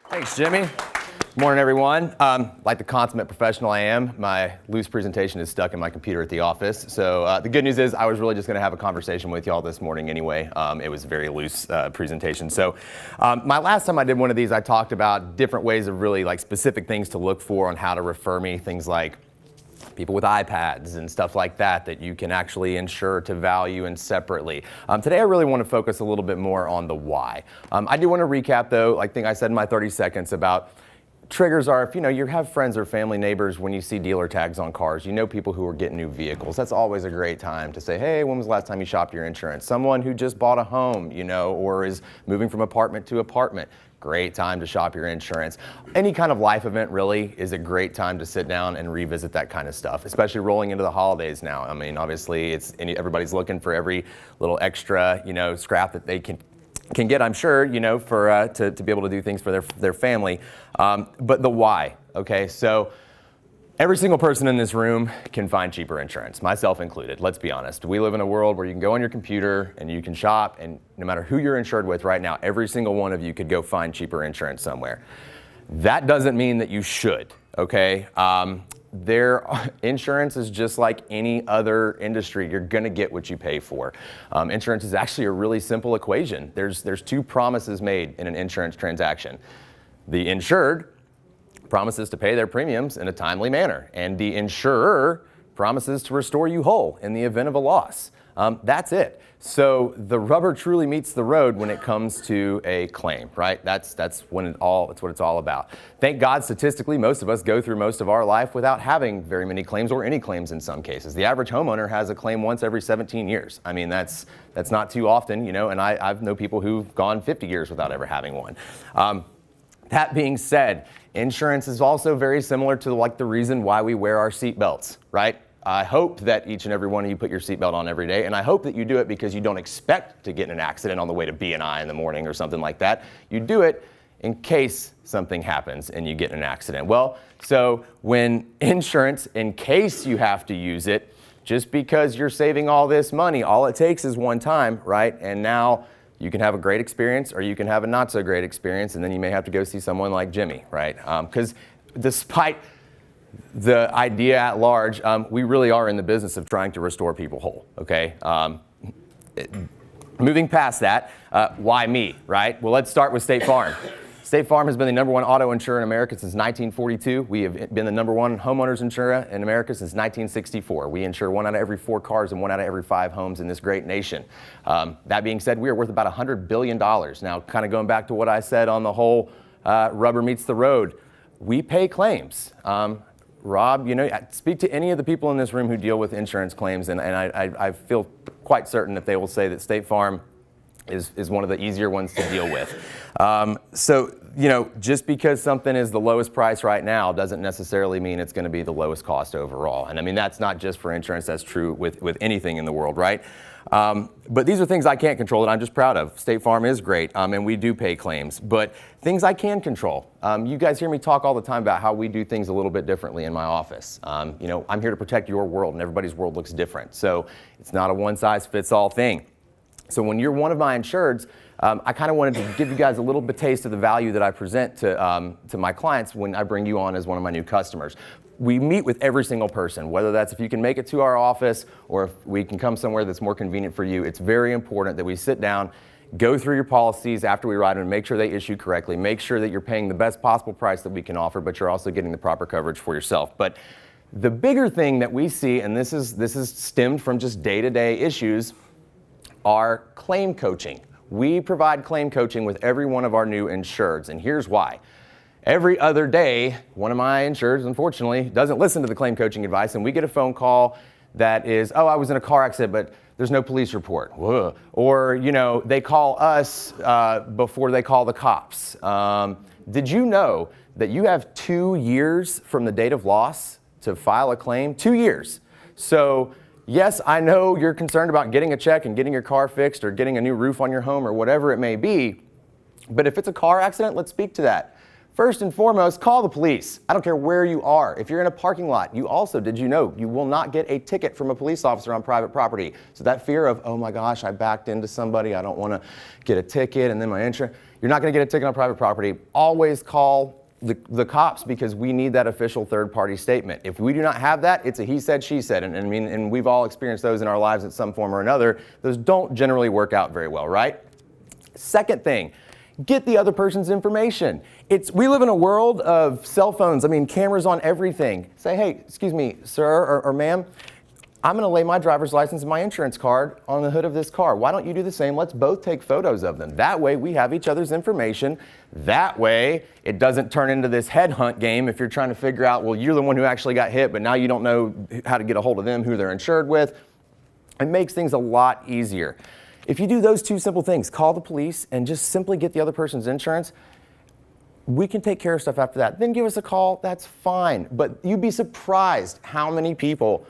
Thanks, Jimmy. Good morning, everyone. Like the consummate professional I am, my loose presentation is stuck in my computer at the office. So the good news is I was really just going to have a conversation with y'all this morning anyway. It was a very loose presentation. So my last time I did one of these, I talked about different ways of really like specific things to look for on how to refer me, things like people with iPads and stuff like that that you can actually insure to value and separately. Today I really want to focus a little bit more on the why. I do want to recap though, like I think I said in my 30 seconds about triggers are if you have friends or family neighbors when you see dealer tags on cars, people who are getting new vehicles. That's always a great time to say, hey, when was the last time you shopped your insurance? Someone who just bought a home, or is moving from apartment to apartment. Great time to shop your insurance. Any kind of life event really is a great time to sit down and revisit that kind of stuff, especially rolling into the holidays now. I mean, obviously everybody's looking for every little extra, scrap that they can get, I'm sure, for to be able to do things for their family. But the why, okay? So every single person in this room can find cheaper insurance, myself included. Let's be honest. We live in a world where you can go on your computer and you can shop, and no matter who you're insured with right now, every single one of you could go find cheaper insurance somewhere. That doesn't mean that you should, okay? Insurance is just like any other industry. You're going to get what you pay for. Insurance is actually a really simple equation. There's two promises made in an insurance transaction. The insured promises to pay their premiums in a timely manner, and the insurer promises to restore you whole in the event of a loss. That's it. So the rubber truly meets the road when it comes to a claim, right? That's what it's all about. Thank God, statistically, most of us go through most of our life without having very many claims or any claims in some cases. The average homeowner has a claim once every 17 years. I mean, that's not too often, and I've known people who've gone 50 years without ever having one. That being said, insurance is also very similar to like the reason why we wear our seatbelts, right? I hope that each and every one of you put your seatbelt on every day, and I hope that you do it because you don't expect to get in an accident on the way to B&I in the morning or something like that. You do it in case something happens and you get in an accident. Well, so when insurance, in case you have to use it, just because you're saving all this money, all it takes is one time, right? And now you can have a great experience or you can have a not so great experience, and then you may have to go see someone like Jimmy, right? Because despite the idea at large, we really are in the business of trying to restore people whole, okay? Moving past that, why me, right? Well, let's start with State Farm. State Farm has been the number one auto insurer in America since 1942. We have been the number one homeowners insurer in America since 1964. We insure 1 out of every 4 cars and 1 out of every 5 homes in this great nation. That being said, we are worth about $100 billion. Now, kind of going back to what I said on the whole rubber meets the road, we pay claims. Rob, speak to any of the people in this room who deal with insurance claims, and I feel quite certain that they will say that State Farm is one of the easier ones to deal with. So, just because something is the lowest price right now doesn't necessarily mean it's going to be the lowest cost overall. And I mean, that's not just for insurance, that's true with anything in the world, right? But these are things I can't control that I'm just proud of. State Farm is great, and we do pay claims. But things I can control. You guys hear me talk all the time about how we do things a little bit differently in my office. I'm here to protect your world, and everybody's world looks different. So it's not a one-size-fits-all thing. So when you're one of my insureds, I kind of wanted to give you guys a little bit taste of the value that I present to my clients when I bring you on as one of my new customers. We meet with every single person, whether that's if you can make it to our office or if we can come somewhere that's more convenient for you. It's very important that we sit down, go through your policies after we write them, and make sure they issue correctly, make sure that you're paying the best possible price that we can offer, but you're also getting the proper coverage for yourself. But the bigger thing that we see, and this is stemmed from just day-to-day issues, are claim coaching. We provide claim coaching with every one of our new insureds, and here's why. Every other day, one of my insureds, unfortunately, doesn't listen to the claim coaching advice, and we get a phone call that is, oh, I was in a car accident, but there's no police report. Whoa. Or, they call us before they call the cops. Did you know that you have 2 years from the date of loss to file a claim? 2 years. So, yes, I know you're concerned about getting a check and getting your car fixed or getting a new roof on your home or whatever it may be, but if it's a car accident, let's speak to that. First and foremost, call the police. I don't care where you are. If you're in a parking lot, did you know, you will not get a ticket from a police officer on private property. So that fear of, oh my gosh, I backed into somebody, I don't want to get a ticket, and then my insurance, You're not going to get a ticket on private property. Always call the cops, because we need that official third-party statement. If we do not have that, it's a he said, she said, and we've all experienced those in our lives in some form or another. Those don't generally work out very well, right? Second thing, get the other person's information. We live in a world of cell phones. I mean, cameras on everything. Say, hey, excuse me, sir or ma'am, I'm going to lay my driver's license and my insurance card on the hood of this car. Why don't you do the same? Let's both take photos of them. That way we have each other's information. That way it doesn't turn into this headhunt game if you're trying to figure out, well, you're the one who actually got hit, but now you don't know how to get a hold of them, who they're insured with. It makes things a lot easier. If you do those two simple things, call the police and just simply get the other person's insurance, we can take care of stuff after that. Then give us a call, that's fine. But you'd be surprised how many people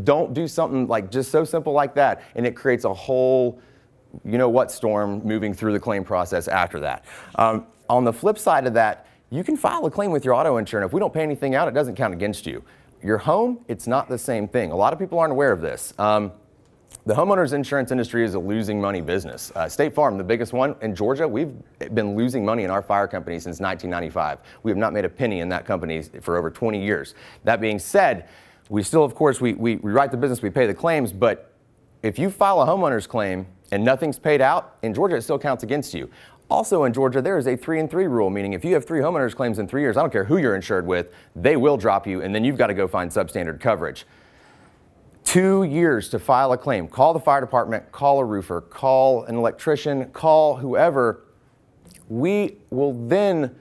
don't do something like just so simple like that, and it creates a whole you-know-what storm moving through the claim process after that. On the flip side of that, you can file a claim with your auto insurance. If we don't pay anything out, it doesn't count against you. Your home, it's not the same thing. A lot of people aren't aware of this. The homeowners insurance industry is a losing money business. State Farm, the biggest one in Georgia, we've been losing money in our fire company since 1995. We have not made a penny in that company for over 20 years. That being said, we still, of course, we write the business, we pay the claims, but if you file a homeowner's claim and nothing's paid out, in Georgia it still counts against you. Also in Georgia, there is a 3-and-3 rule, meaning if you have 3 homeowners claims in 3 years, I don't care who you're insured with, they will drop you, and then you've got to go find substandard coverage. 2 years to file a claim. Call the fire department, call a roofer, call an electrician, call whoever. We will then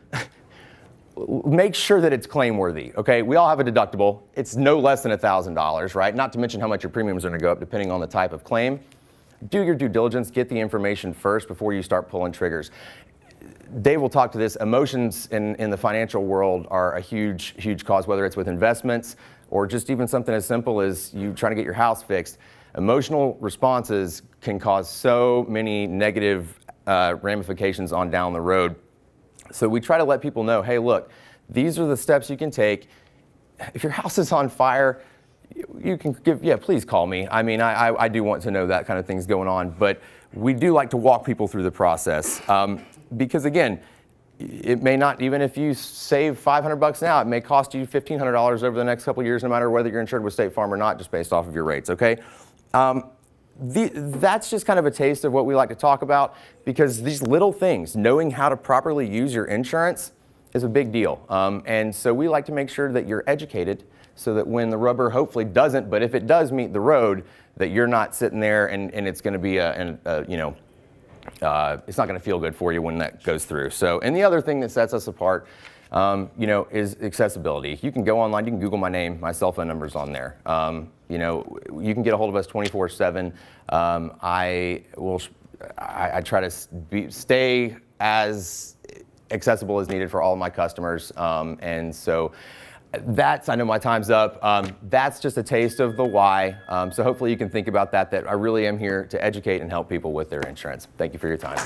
make sure that it's claim worthy, okay? We all have a deductible. It's no less than $1,000, right? Not to mention how much your premiums are gonna go up depending on the type of claim. Do your due diligence, get the information first before you start pulling triggers. Dave will talk to this. Emotions in the financial world are a huge, huge cause, whether it's with investments or just even something as simple as you trying to get your house fixed. Emotional responses can cause so many negative ramifications on down the road. So we try to let people know, hey, look, these are the steps you can take. If your house is on fire, you can please call me. I mean, I do want to know that kind of thing's going on, but we do like to walk people through the process. Because again, it may not, even if you save $500 now, it may cost you $1,500 over the next couple of years, no matter whether you're insured with State Farm or not, just based off of your rates, okay? That's just kind of a taste of what we like to talk about, because these little things, knowing how to properly use your insurance is a big deal. And so we like to make sure that you're educated so that when the rubber hopefully doesn't, but if it does meet the road, that you're not sitting there and it's going to be it's not going to feel good for you when that goes through. So, and the other thing that sets us apart, is accessibility. You can go online, you can Google my name, my cell phone number's on there. You can get a hold of us 24/7. I try to stay as accessible as needed for all of my customers. And so I know my time's up. That's just a taste of the why. So hopefully you can think about that I really am here to educate and help people with their insurance. Thank you for your time.